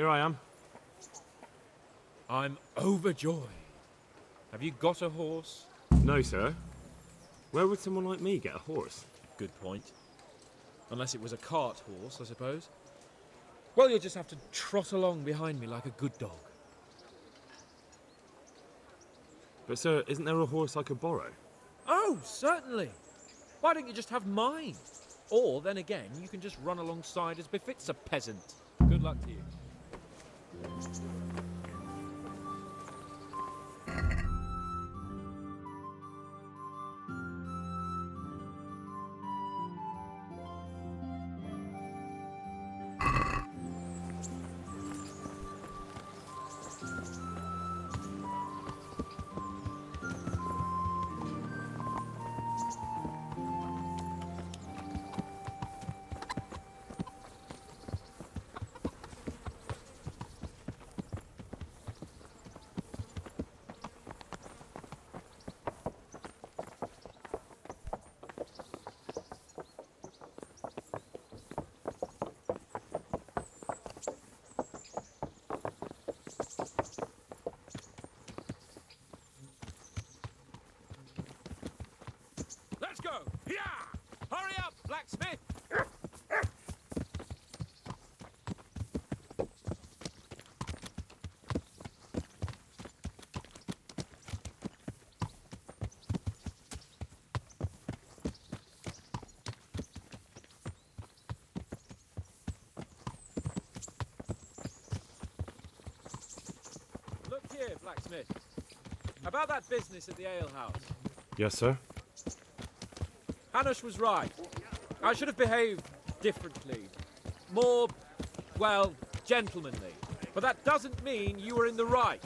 Here I am. I'm overjoyed. Have you got a horse? No, sir. Where would someone like me get a horse? Good point. Unless it was a cart horse, I suppose. Well, you'll just have to trot along behind me like a good dog. But, sir, isn't there a horse I could borrow? Oh, certainly. Why don't you just have mine? Or, then again, you can just run alongside as befits a peasant. Good luck to you. Let's go! Yeah! Hurry up, blacksmith! Look here, blacksmith. About that business at the alehouse. Yes, sir. Hanush was right. I should have behaved differently. More, well, gentlemanly. But that doesn't mean you were in the right.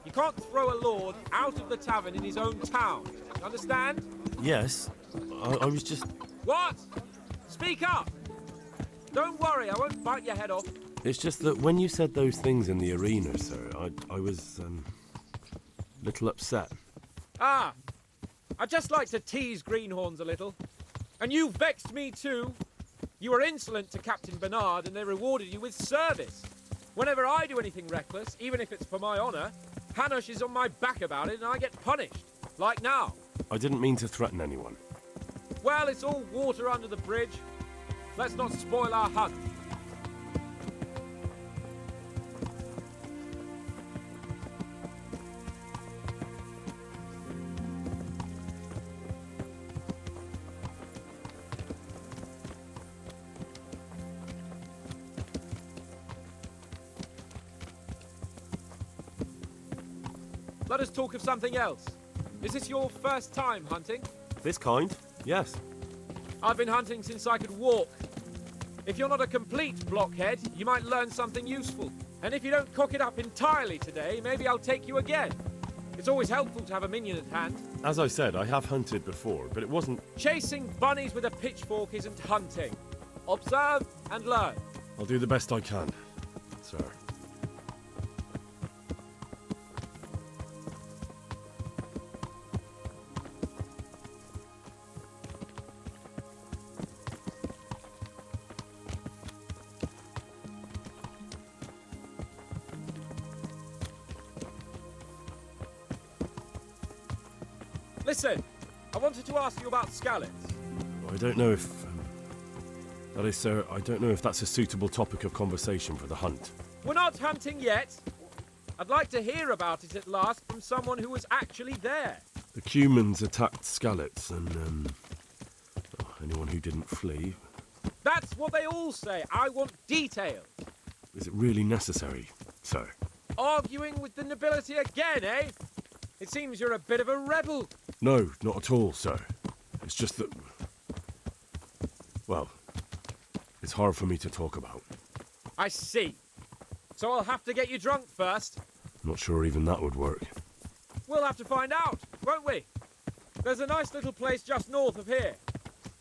You can't throw a lord out of the tavern in his own town. Understand? Yes. I was just... What? Speak up! Don't worry, I won't bite your head off. It's just that when you said those things in the arena, sir, I was, a little upset. Ah! I just like to tease greenhorns a little. And you vexed me too. You were insolent to Captain Bernard and they rewarded you with service. Whenever I do anything reckless, even if it's for my honour, Hanush is on my back about it and I get punished. Like now. I didn't mean to threaten anyone. Well, it's all water under the bridge. Let's not spoil our hunt. Let us talk of something else. Is this your first time hunting? This kind? Yes. I've been hunting since I could walk. If you're not a complete blockhead, you might learn something useful. And if you don't cock it up entirely today, maybe I'll take you again. It's always helpful to have a minion at hand. As I said, I have hunted before, but it wasn't... Chasing bunnies with a pitchfork isn't hunting. Observe and learn. I'll do the best I can, sir. Listen, I wanted to ask you about Skalitz. I don't know if... that is, sir, I don't know if that's a suitable topic of conversation for the hunt. We're not hunting yet. I'd like to hear about it at last from someone who was actually there. The Cumans attacked Skalitz, and, anyone who didn't flee. That's what they all say. I want details. Is it really necessary, sir? Arguing with the nobility again, eh? It seems you're a bit of a rebel. No, not at all, sir. It's just that... well, it's hard for me to talk about. I see. So I'll have to get you drunk first. Not sure even that would work. We'll have to find out, won't we? There's a nice little place just north of here.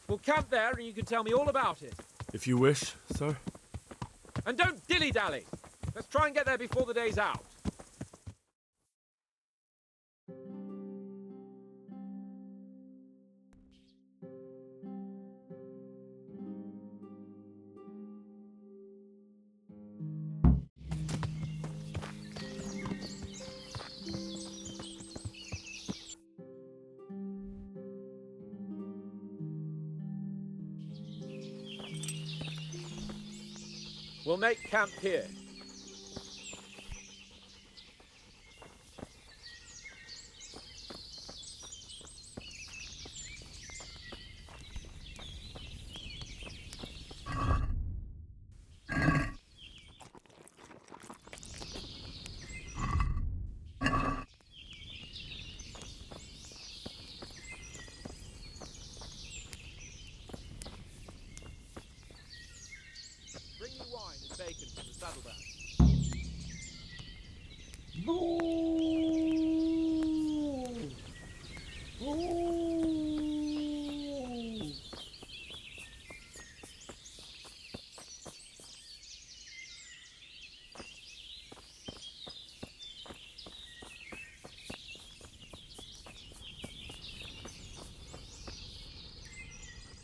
We'll camp there and you can tell me all about it. If you wish, sir. And don't dilly-dally. Let's try and get there before the day's out. We'll make camp here. Bring me wine and bacon from the saddlebag.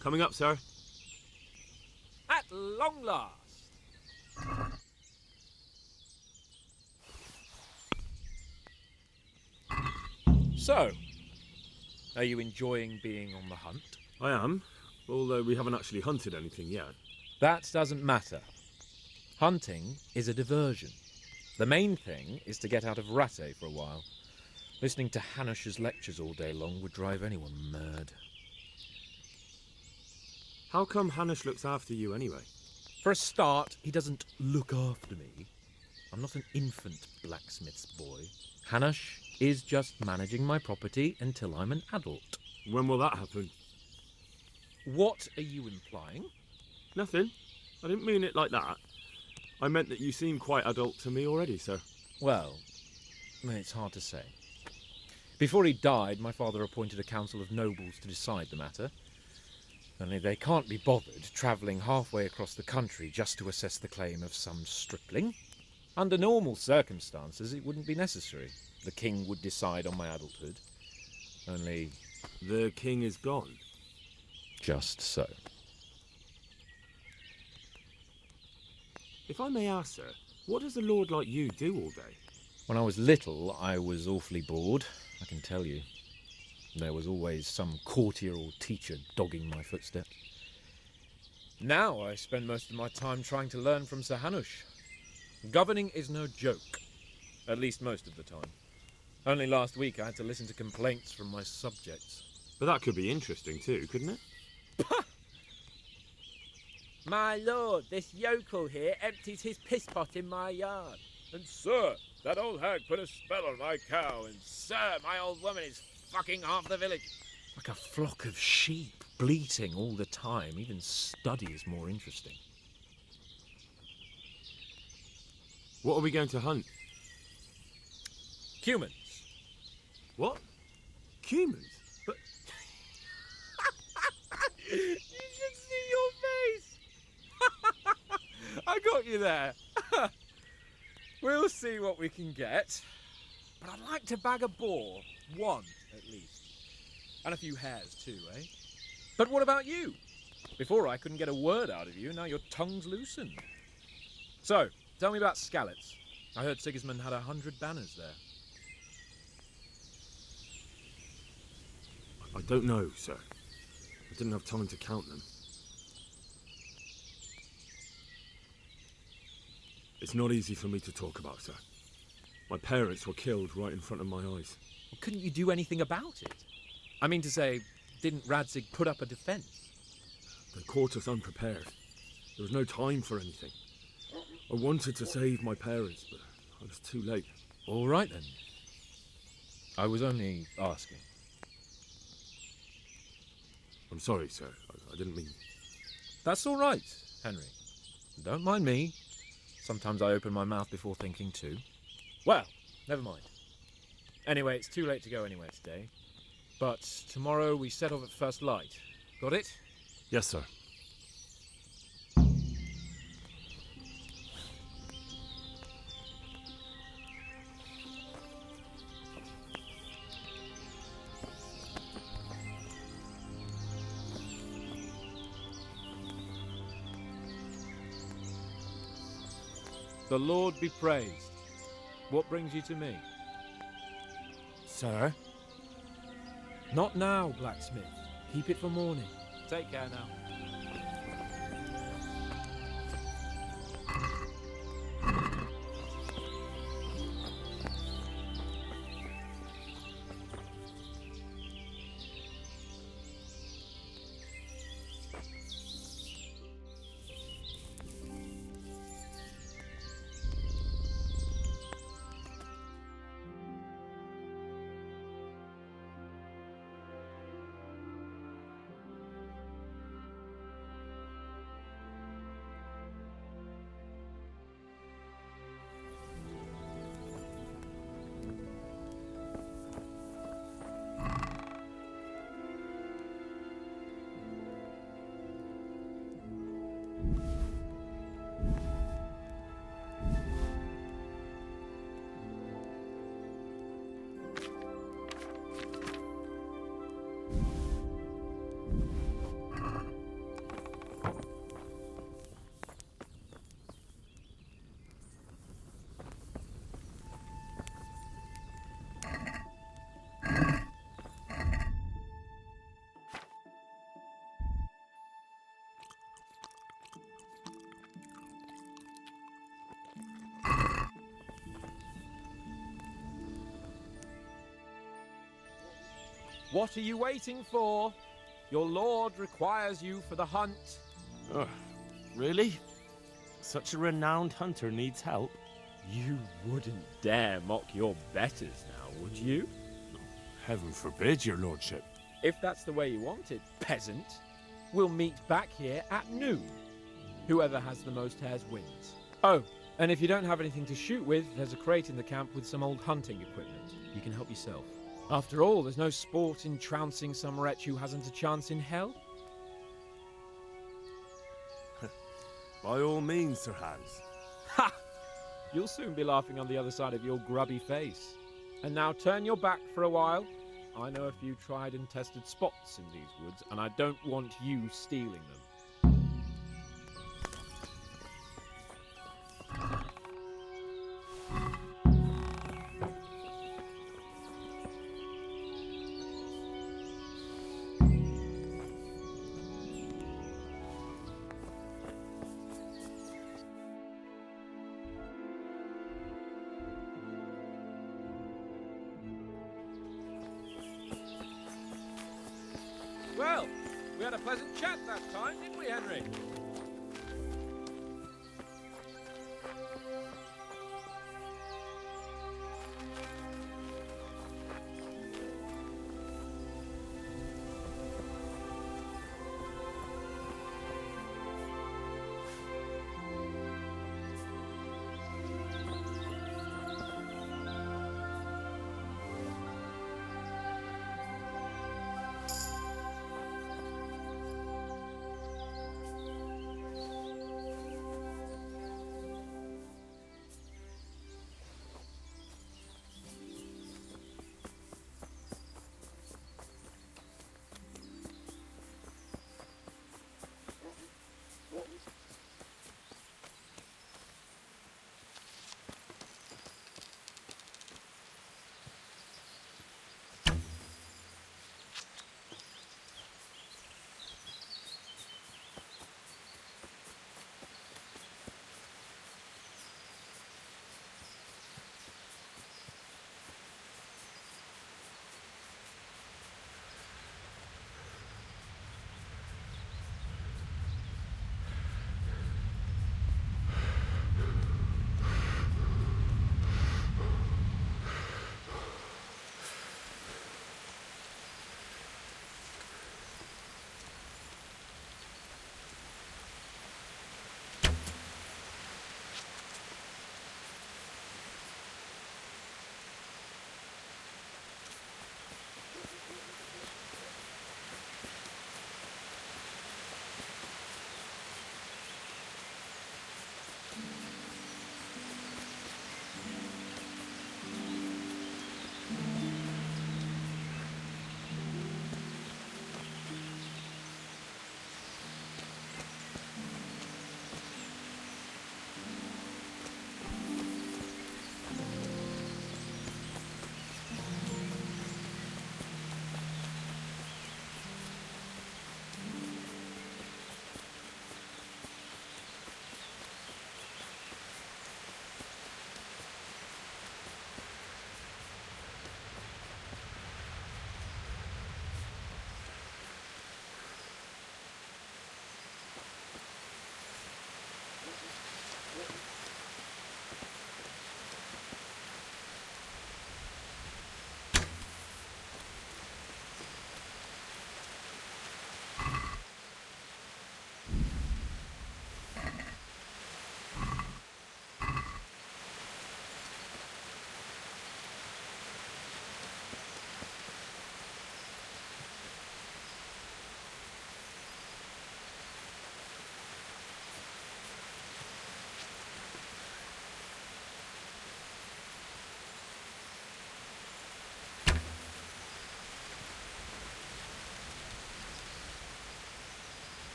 Coming up, sir. At long last. So, are you enjoying being on the hunt? I am, although we haven't actually hunted anything yet. That doesn't matter. Hunting is a diversion. The main thing is to get out of Rattay for a while. Listening to Hanush's lectures all day long would drive anyone mad. How come Hanush looks after you anyway? For a start, he doesn't look after me. I'm not an infant blacksmith's boy. Hanush is just managing my property until I'm an adult. When will that happen? What are you implying? Nothing. I didn't mean it like that. I meant that you seem quite adult to me already, sir. Well, it's hard to say. Before he died, my father appointed a council of nobles to decide the matter. Only they can't be bothered travelling halfway across the country just to assess the claim of some stripling. Under normal circumstances, it wouldn't be necessary. The king would decide on my adulthood. Only... The king is gone. just so. If I may ask, sir, what does a lord like you do all day? When I was little, I was awfully bored, I can tell you. There was always some courtier or teacher dogging my footsteps. Now I spend most of my time trying to learn from Sir Hanush. Governing is no joke, at least most of the time. Only last week I had to listen to complaints from my subjects. But that could be interesting too, couldn't it? My lord, this yokel here empties his piss pot in my yard. And sir, that old hag put a spell on my cow, and Sir, my old woman is fucking half the village. Like a flock of sheep, bleating all the time. Even study is more interesting. What are we going to hunt? Cumans. What? Cumans? But You should see your face! I got you there. We'll see what we can get. But I'd like to bag a boar. One, at least. And a few hares too, eh? But what about you? Before I couldn't get a word out of you, now your tongue's loosened. So, tell me about Skalitz. I heard Sigismund had 100 banners there. I don't know, sir. I didn't have time to count them. It's not easy for me to talk about, sir. My parents were killed right in front of my eyes. Well, couldn't you do anything about it? I mean to say, didn't Radzig put up a defence? They caught us unprepared. There was no time for anything. I wanted to save my parents, but I was too late. All right then. I was only asking. I'm sorry, sir. I didn't mean... That's all right, Henry. Don't mind me. Sometimes I open my mouth before thinking too. Well, never mind. Anyway, it's too late to go anywhere today. But tomorrow we set off at first light. Got it? Yes, sir. The Lord be praised. What brings you to me? Sir? Not now, blacksmith. Keep it for morning. Take care now. What are you waiting for? Your lord requires you for the hunt. Ugh, really? Such a renowned hunter needs help? You wouldn't dare mock your betters now, would you? Heaven forbid, your lordship. If that's the way you want it, peasant, we'll meet back here at noon. Whoever has the most hares wins. Oh, and if you don't have anything to shoot with, there's a crate in the camp with some old hunting equipment. You can help yourself. After all, there's no sport in trouncing some wretch who hasn't a chance in hell. By all means, Sir Hans. Ha! You'll soon be laughing on the other side of your grubby face. And now turn your back for a while. I know a few tried and tested spots in these woods, and I don't want you stealing them. Well, we had a pleasant chat that time, didn't we, Henry?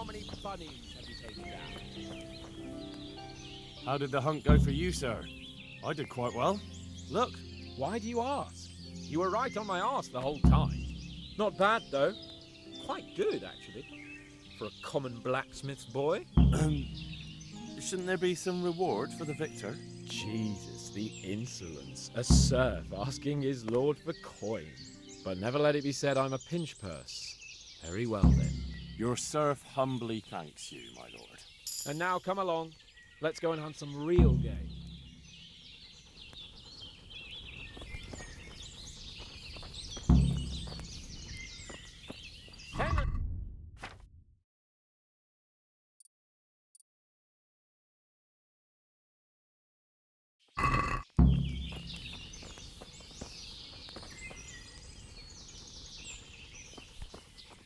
How many bunnies have you taken down? How did the hunt go for you, sir? I did quite well. Look. Why do you ask? You were right on my arse the whole time. Not bad, though. Quite good, actually. For a common blacksmith's boy. Shouldn't there be some reward for the victor? Jesus, the insolence. A serf asking his lord for coin. But never let it be said I'm a pinch purse. Very well, then. Your serf humbly thanks you, my lord. And now come along. Let's go and hunt some real game.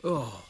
Oh.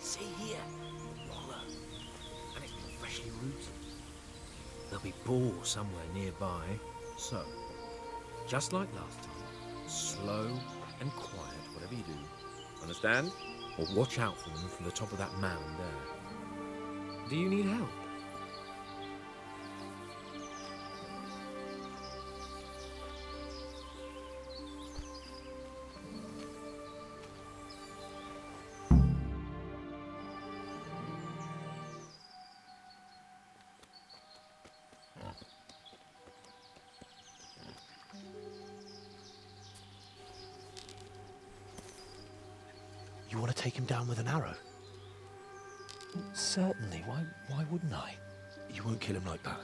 See here, roller, and it's been freshly rooted. There'll be boar somewhere nearby, so, just like last time, slow and quiet, whatever you do. Understand? Or watch out for them from the top of that mound there. Do you need help? You want to take him down with an arrow? Certainly. Why wouldn't I? You won't kill him like that.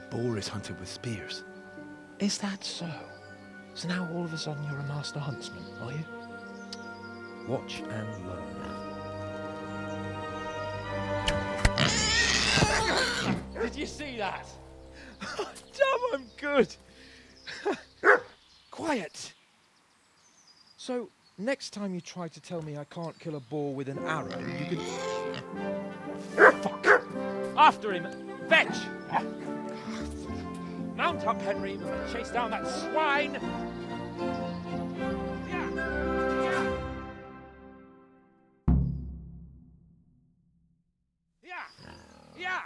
Boar is hunted with spears. Is that so? So now all of a sudden you're a master huntsman, are you? Watch and learn. Did you see that? Damn, I'm good. Quiet. So, next time you try to tell me I can't kill a boar with an arrow, you can... Fuck! After him! Fetch! Mount up, Henry. We must chase down that swine! Yeah. Yeah. Yeah.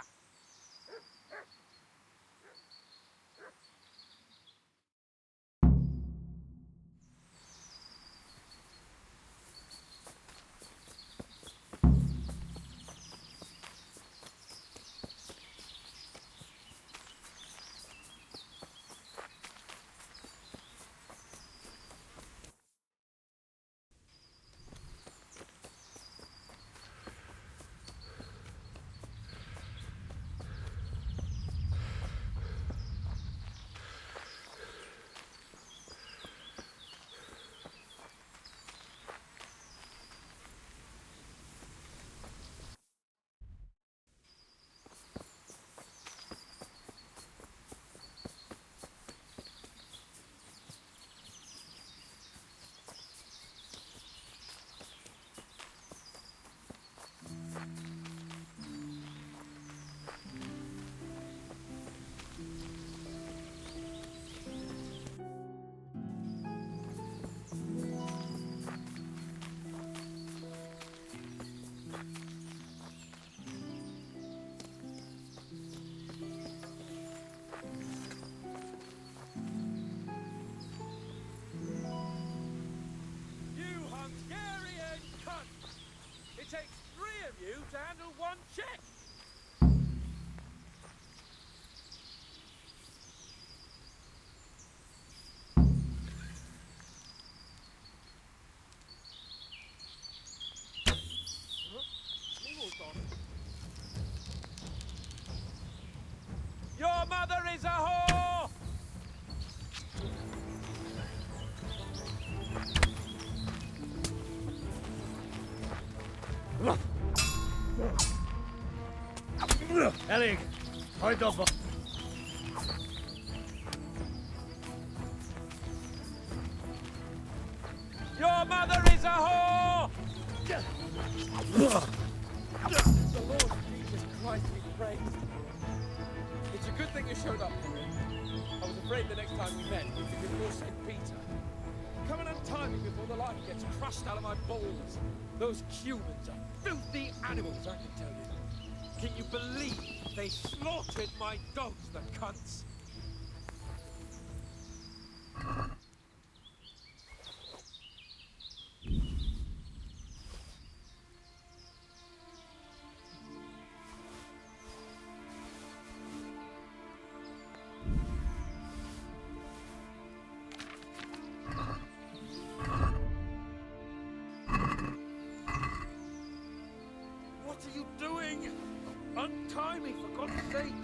It takes 3 of you to handle 1 check! Your mother is a whore! Ellie, hide up. Your mother is a whore! The Lord Jesus Christ be praised. It's a good thing you showed up, Henry. I was afraid the next time we met we'd be before St. Peter. Come and untie me before the life gets crushed out of my balls. Those Cumans are filthy animals, I can tell you. Can you believe they slaughtered my dogs, the cunts? What are you doing? Untie me, for God's sake!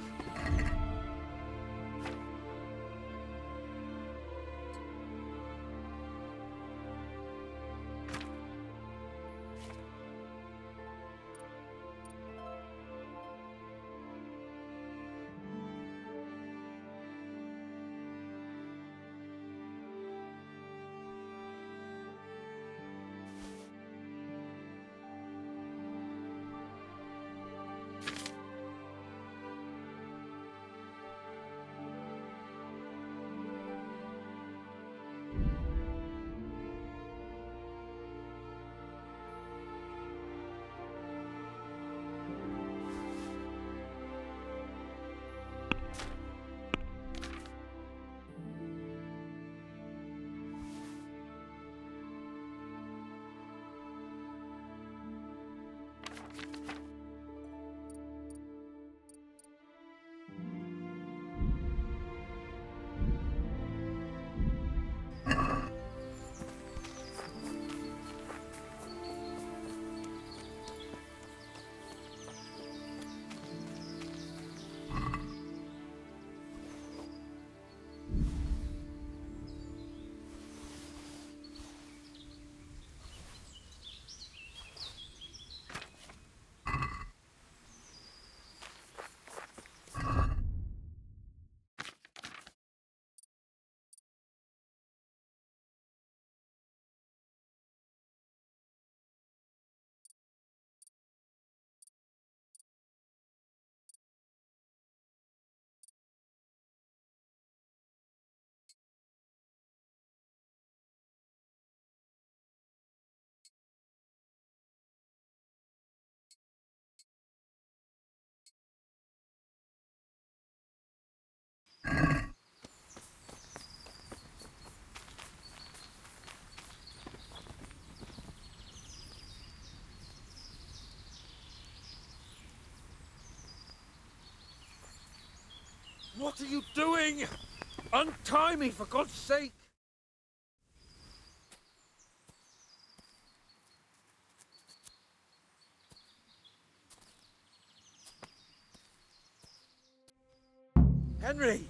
What are you doing? Untie me, for God's sake! Henry!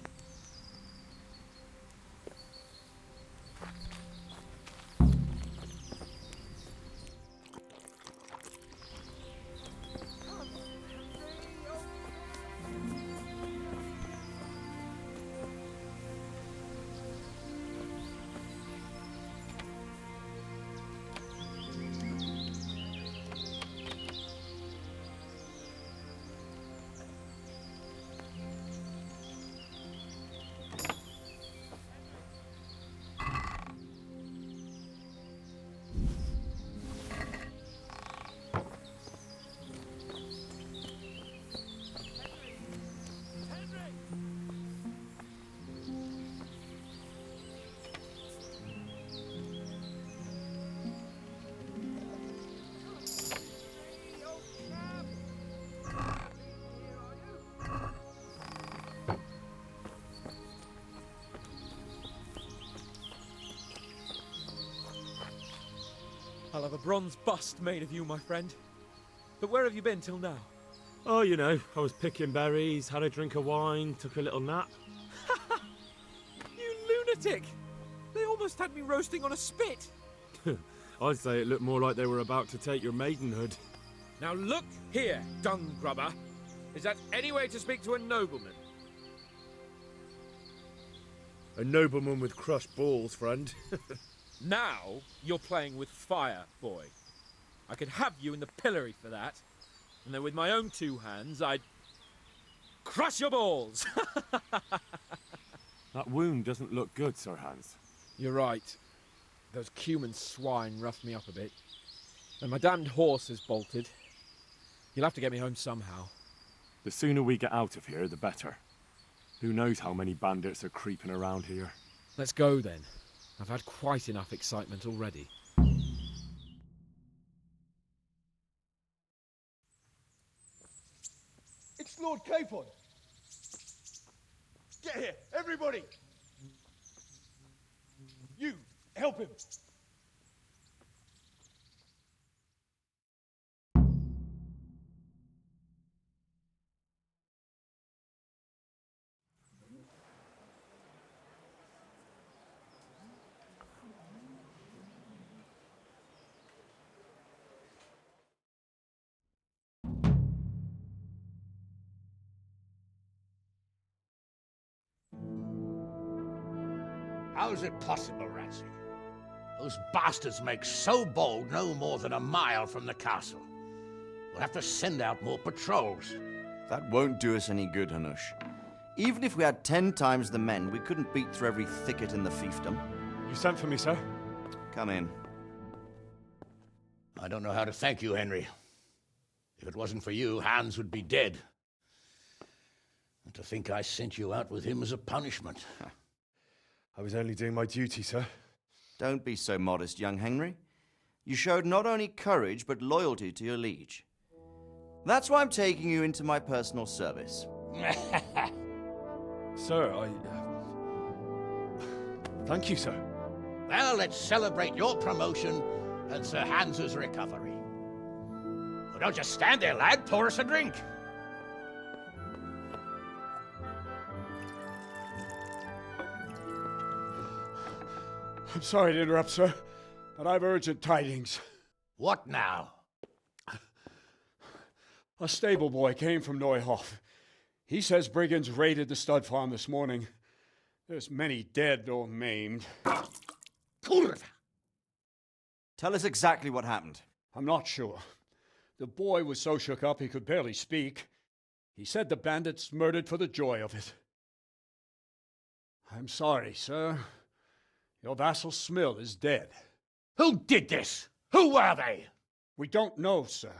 I'll have a bronze bust made of you, my friend. But where have you been till now? Oh, you know, I was picking berries, had a drink of wine, took a little nap. You lunatic! They almost had me roasting on a spit! I'd say it looked more like they were about to take your maidenhood. Now look here, dung grubber. Is that any way to speak to a nobleman? A nobleman with crushed balls, friend. Now you're playing with fire, boy. I could have you in the pillory for that. And then with my own two hands, I'd crush your balls! That wound doesn't look good, Sir Hans. You're right. Those Cuman swine roughed me up a bit. And my damned horse has bolted. You'll have to get me home somehow. The sooner we get out of here, the better. Who knows how many bandits are creeping around here. Let's go then. I've had quite enough excitement already. It's Lord Capon! Get here, everybody! You, help him! How's it possible, Radzig? Those bastards make so bold no more than a mile from the castle. We'll have to send out more patrols. That won't do us any good, Hanush. Even if we had 10 times the men, we couldn't beat through every thicket in the fiefdom. You sent for me, sir? Come in. I don't know how to thank you, Henry. If it wasn't for you, Hans would be dead. And to think I sent you out with him as a punishment. I was only doing my duty, sir. Don't be so modest, young Henry. You showed not only courage, but loyalty to your liege. That's why I'm taking you into my personal service. Sir, thank you, sir. Well, let's celebrate your promotion and Sir Hans's recovery. Well, don't just stand there, lad. Pour us a drink. I'm sorry to interrupt, sir, but I've urgent tidings. What now? A stable boy came from Neuhof. He says brigands raided the stud farm this morning. There's many dead or maimed. Tell us exactly what happened. I'm not sure. The boy was so shook up he could barely speak. He said the bandits murdered for the joy of it. I'm sorry, sir. Your vassal Smill is dead. Who did this? Who were they? We don't know, sir.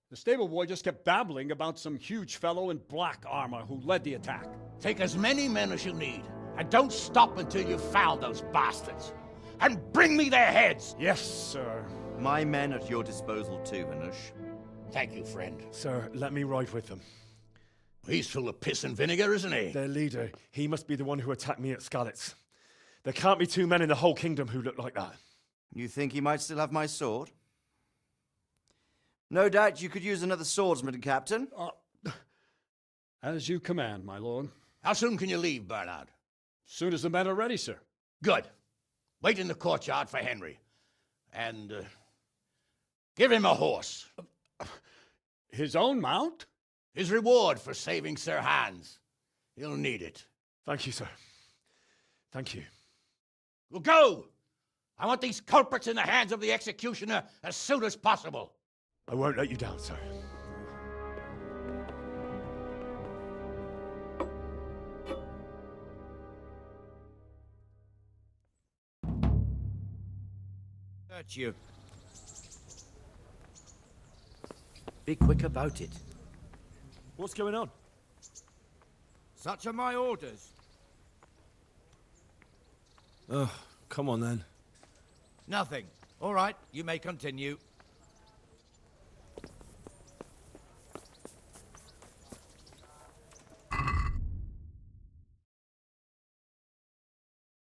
The stable boy just kept babbling about some huge fellow in black armor who led the attack. Take as many men as you need, and don't stop until you've found those bastards. And bring me their heads! Yes, sir. My men at your disposal too, Hanush. Thank you, friend. Sir, let me ride with them. He's full of piss and vinegar, isn't he? Their leader, he must be the one who attacked me at Skalitz. There can't be two men in the whole kingdom who look like that. You think he might still have my sword? No doubt you could use another swordsman, Captain. As you command, my lord. How soon can you leave, Bernard? Soon as the men are ready, sir. Good. Wait in the courtyard for Henry. And give him a horse. His own mount? His reward for saving Sir Hans. He'll need it. Thank you, sir. Thank you. Well, go! I want these culprits in the hands of the executioner as soon as possible. I won't let you down, sir. Hurt you. Be quick about it. What's going on? Such are my orders. Oh, come on then. Nothing. All right, you may continue.